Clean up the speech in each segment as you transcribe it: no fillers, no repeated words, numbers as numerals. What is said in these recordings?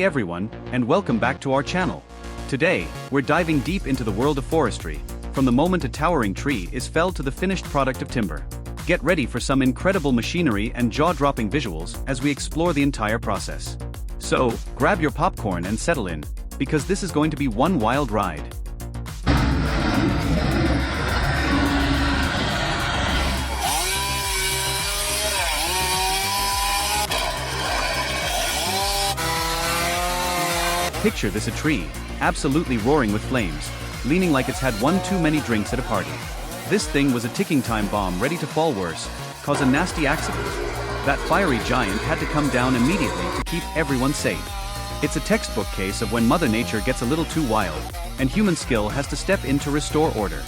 Hey everyone, and welcome back to our channel. Today, we're diving deep into the world of forestry, from the moment a towering tree is felled to the finished product of timber. Get ready for some incredible machinery and jaw-dropping visuals as we explore the entire process. So, grab your popcorn and settle in, because this is going to be one wild ride. Picture this: a tree, absolutely roaring with flames, leaning like it's had one too many drinks at a party. This thing was a ticking time bomb ready to fall, worse, cause a nasty accident. That fiery giant had to come down immediately to keep everyone safe. It's a textbook case of when Mother Nature gets a little too wild, and human skill has to step in to restore order.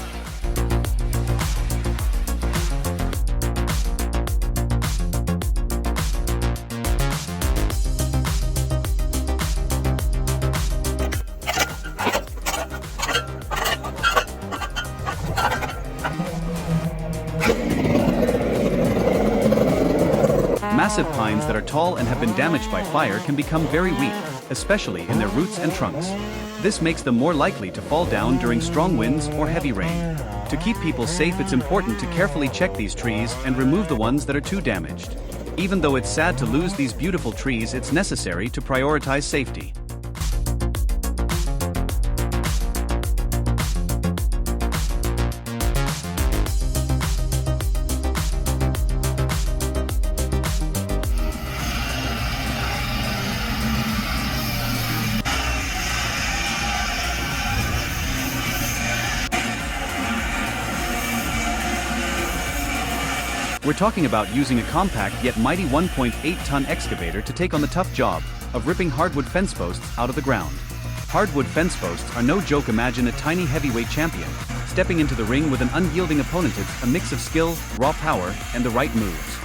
Massive pines that are tall and have been damaged by fire can become very weak, especially in their roots and trunks. This makes them more likely to fall down during strong winds or heavy rain. To keep people safe, it's important to carefully check these trees and remove the ones that are too damaged. Even though it's sad to lose these beautiful trees, it's necessary to prioritize safety. We're talking about using a compact yet mighty 1.8-ton excavator to take on the tough job of ripping hardwood fence posts out of the ground. Hardwood fence posts are no joke. Imagine a tiny heavyweight champion stepping into the ring with an unyielding opponent. It's a mix of skill, raw power, and the right moves.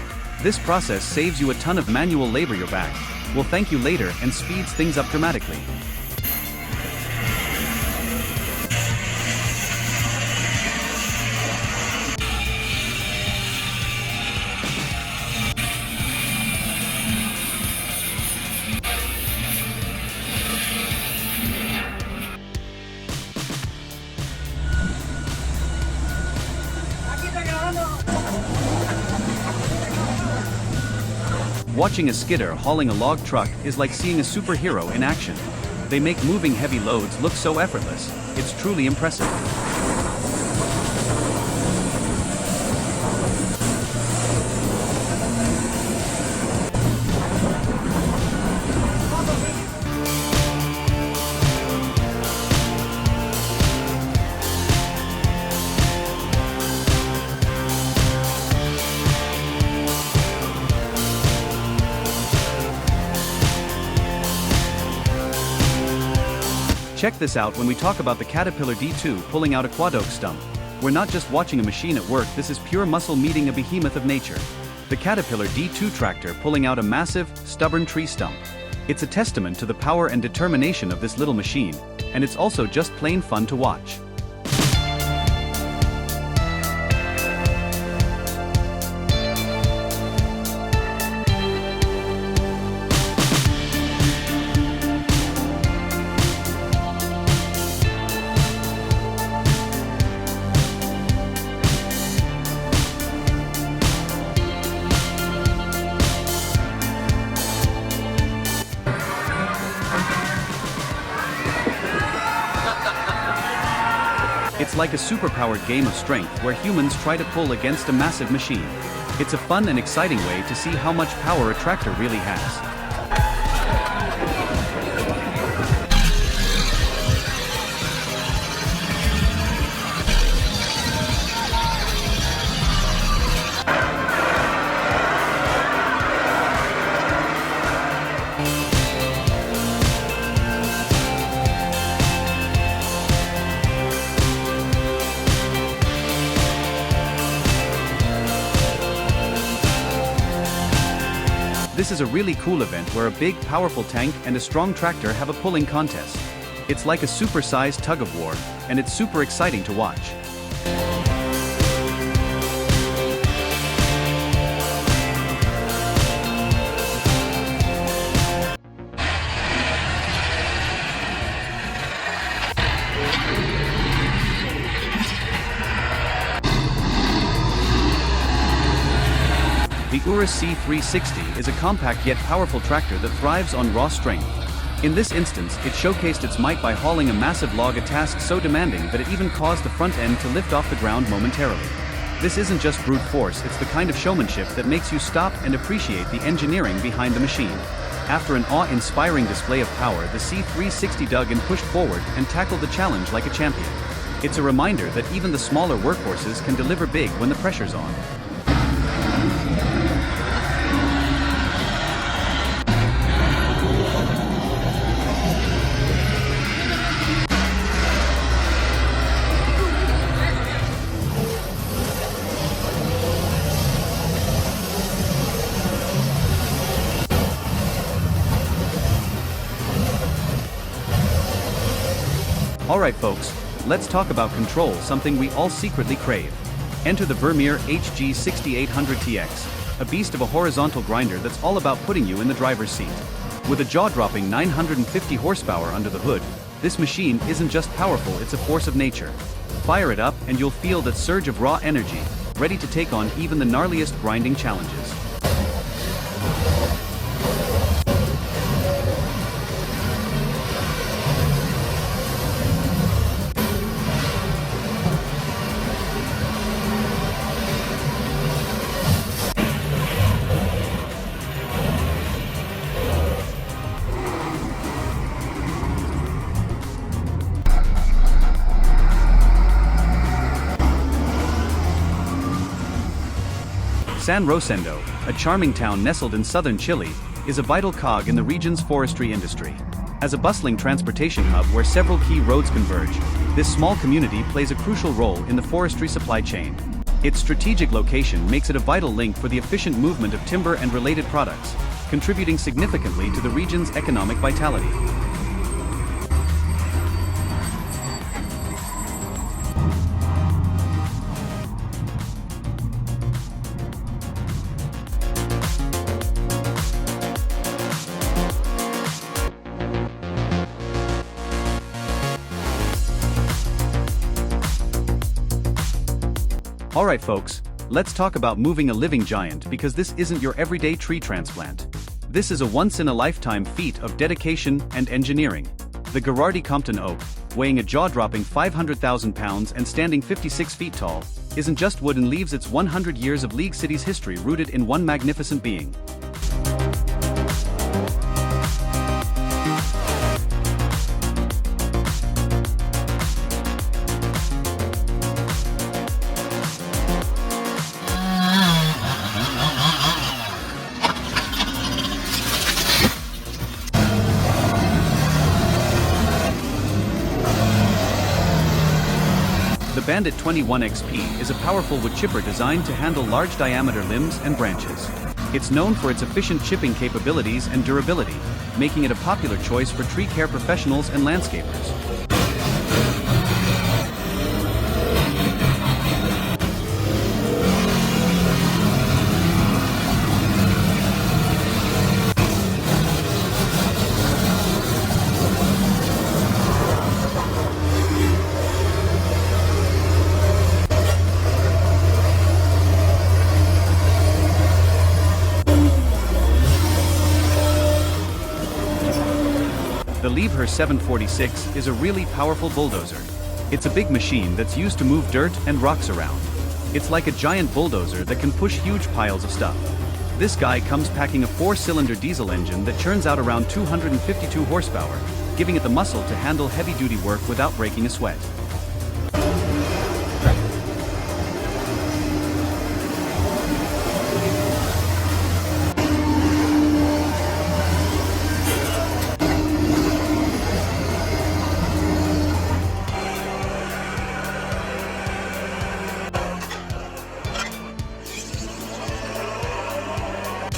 This process saves you a ton of manual labor. Your back will thank you later and speeds things up dramatically. Watching a skidder hauling a log truck is like seeing a superhero in action. They make moving heavy loads look so effortless. It's truly impressive. Check this out when we talk about the Caterpillar D2 pulling out a quad oak stump. We're not just watching a machine at work, this is pure muscle meeting a behemoth of nature. The Caterpillar D2 tractor pulling out a massive, stubborn tree stump. It's a testament to the power and determination of this little machine, and it's also just plain fun to watch. It's like a superpowered game of strength where humans try to pull against a massive machine. It's a fun and exciting way to see how much power a tractor really has. This is a really cool event where a big, powerful tank and a strong tractor have a pulling contest. It's like a super-sized tug-of-war, and it's super exciting to watch. The Urus C360 is a compact yet powerful tractor that thrives on raw strength. In this instance, it showcased its might by hauling a massive log, a task so demanding that it even caused the front end to lift off the ground momentarily. This isn't just brute force, it's the kind of showmanship that makes you stop and appreciate the engineering behind the machine. After an awe-inspiring display of power, the C360 dug and pushed forward and tackled the challenge like a champion. It's a reminder that even the smaller workhorses can deliver big when the pressure's on. Alright folks, let's talk about control, something we all secretly crave. Enter the Vermeer HG6800TX, a beast of a horizontal grinder that's all about putting you in the driver's seat. With a jaw-dropping 950 horsepower under the hood, this machine isn't just powerful, it's a force of nature. Fire it up and you'll feel that surge of raw energy, ready to take on even the gnarliest grinding challenges. San Rosendo, a charming town nestled in southern Chile, is a vital cog in the region's forestry industry. As a bustling transportation hub where several key roads converge, this small community plays a crucial role in the forestry supply chain. Its strategic location makes it a vital link for the efficient movement of timber and related products, contributing significantly to the region's economic vitality. Alright folks, let's talk about moving a living giant, because this isn't your everyday tree transplant. This is a once-in-a-lifetime feat of dedication and engineering. The Gherardi Compton oak, weighing a jaw-dropping 500,000 pounds and standing 56 feet tall, isn't just wood and leaves its 100 years of League City's history rooted in one magnificent being. The Bandit 21 XP is a powerful wood chipper designed to handle large diameter limbs and branches. It's known for its efficient chipping capabilities and durability, making it a popular choice for tree care professionals and landscapers. The Liebherr 746 is a really powerful bulldozer. It's a big machine that's used to move dirt and rocks around. It's like a giant bulldozer that can push huge piles of stuff. This guy comes packing a 4-cylinder diesel engine that churns out around 252 horsepower, giving it the muscle to handle heavy-duty work without breaking a sweat.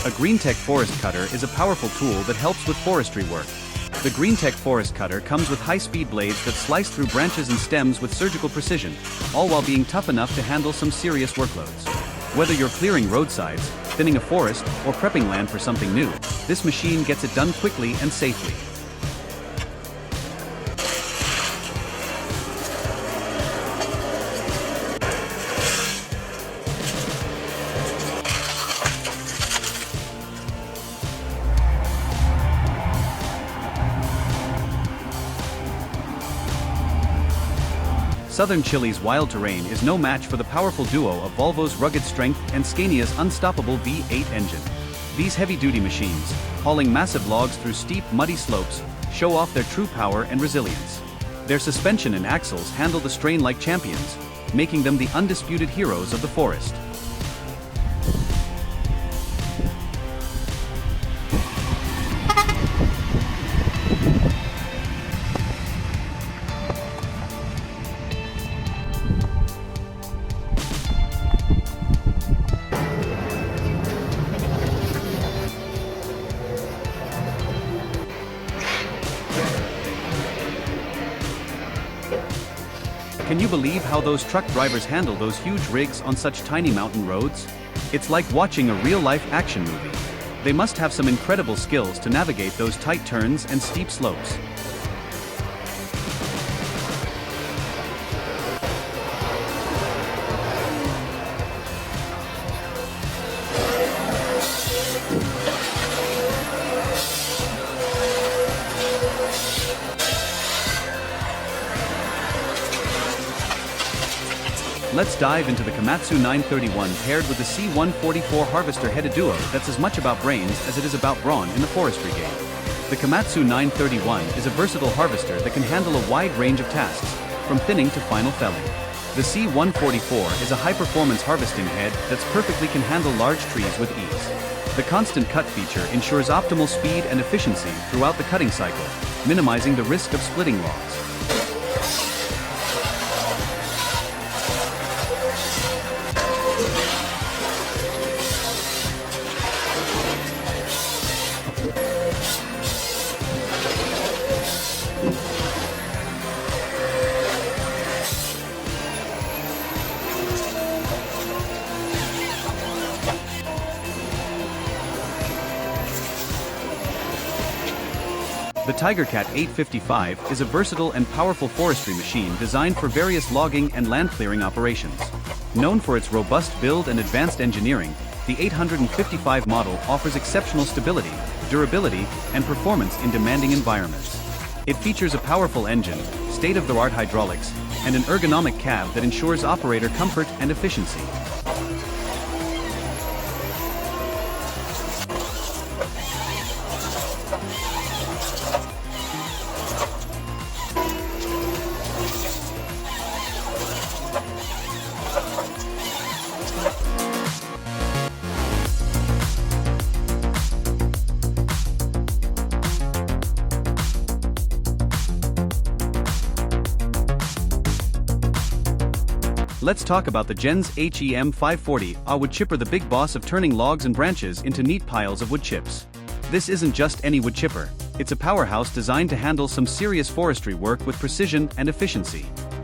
A GreenTech forest cutter is a powerful tool that helps with forestry work. The GreenTech forest cutter comes with high-speed blades that slice through branches and stems with surgical precision, all while being tough enough to handle some serious workloads. Whether you're clearing roadsides, thinning a forest, or prepping land for something new, this machine gets it done quickly and safely. Southern Chile's wild terrain is no match for the powerful duo of Volvo's rugged strength and Scania's unstoppable V8 engine. These heavy-duty machines, hauling massive logs through steep, muddy slopes, show off their true power and resilience. Their suspension and axles handle the strain like champions, making them the undisputed heroes of the forest. Can you believe how those truck drivers handle those huge rigs on such tiny mountain roads? It's like watching a real-life action movie. They must have some incredible skills to navigate those tight turns and steep slopes. Let's dive into the Komatsu 931 paired with the C144 harvester-headed duo that's as much about brains as it is about brawn in the forestry game. The Komatsu 931 is a versatile harvester that can handle a wide range of tasks, from thinning to final felling. The C144 is a high-performance harvesting head that's perfectly can handle large trees with ease. The constant cut feature ensures optimal speed and efficiency throughout the cutting cycle, minimizing the risk of splitting logs. The Tigercat 855 is a versatile and powerful forestry machine designed for various logging and land clearing operations. Known for its robust build and advanced engineering, the 855 model offers exceptional stability, durability, and performance in demanding environments. It features a powerful engine, state-of-the-art hydraulics, and an ergonomic cab that ensures operator comfort and efficiency. Let's talk about the Gens HEM 540, a wood chipper, the big boss of turning logs and branches into neat piles of wood chips. This isn't just any wood chipper, it's a powerhouse designed to handle some serious forestry work with precision and efficiency.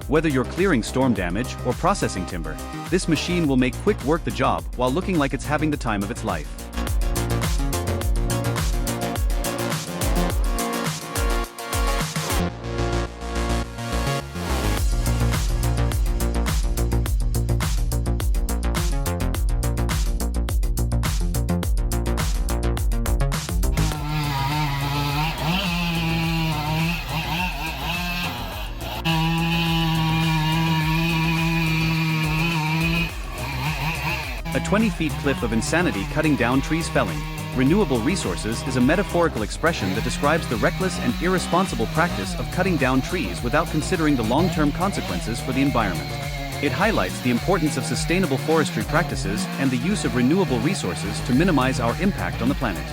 Whether you're clearing storm damage or processing timber, this machine will make quick work the job while looking like it's having the time of its life. A 20-foot cliff of insanity cutting down trees. Felling renewable resources is a metaphorical expression that describes the reckless and irresponsible practice of cutting down trees without considering the long-term consequences for the environment. It highlights the importance of sustainable forestry practices and the use of renewable resources to minimize our impact on the planet.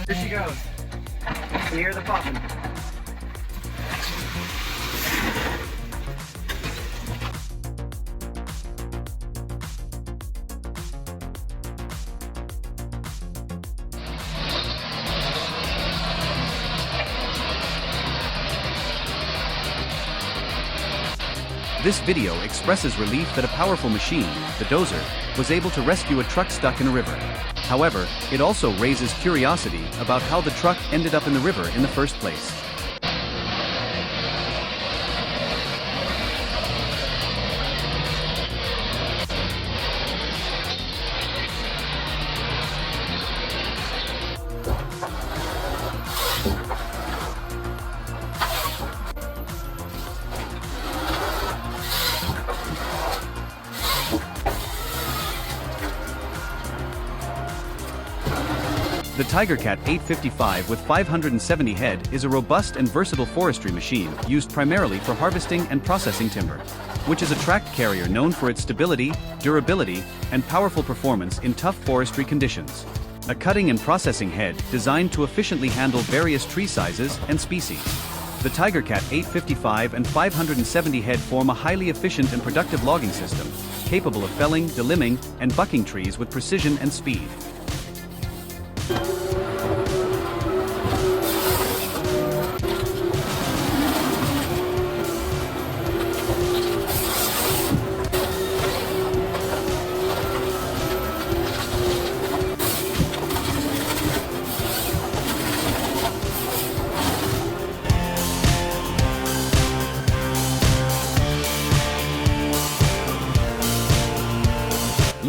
Here she goes. You hear the popping. This video expresses relief that a powerful machine, the dozer, was able to rescue a truck stuck in a river. However, it also raises curiosity about how the truck ended up in the river in the first place. The TigerCat 855 with 570 head is a robust and versatile forestry machine used primarily for harvesting and processing timber, which is a tracked carrier known for its stability, durability, and powerful performance in tough forestry conditions. A cutting and processing head designed to efficiently handle various tree sizes and species. The TigerCat 855 and 570 head form a highly efficient and productive logging system, capable of felling, delimbing, and bucking trees with precision and speed.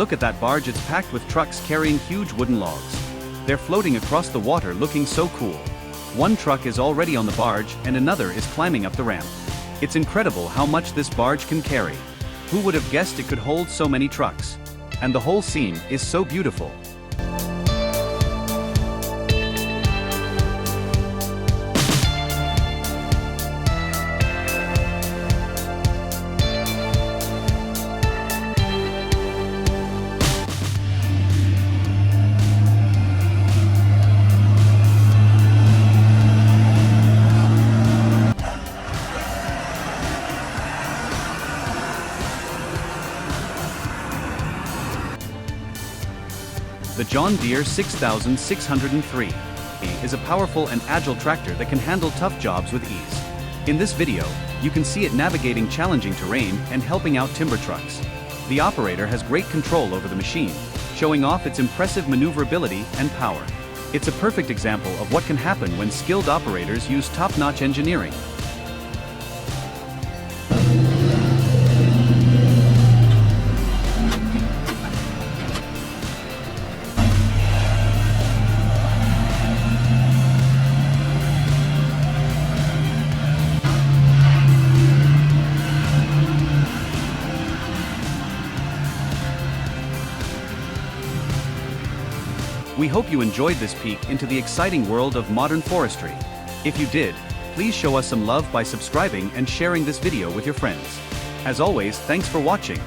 Look at that barge, it's packed with trucks carrying huge wooden logs. They're floating across the water looking so cool. One truck is already on the barge and another is climbing up the ramp. It's incredible how much this barge can carry. Who would have guessed it could hold so many trucks? And the whole scene is so beautiful. The John Deere 6603 is a powerful and agile tractor that can handle tough jobs with ease. In this video, you can see it navigating challenging terrain and helping out timber trucks. The operator has great control over the machine, showing off its impressive maneuverability and power. It's a perfect example of what can happen when skilled operators use top-notch engineering. We hope you enjoyed this peek into the exciting world of modern forestry. If you did, please show us some love by subscribing and sharing this video with your friends. As always, thanks for watching.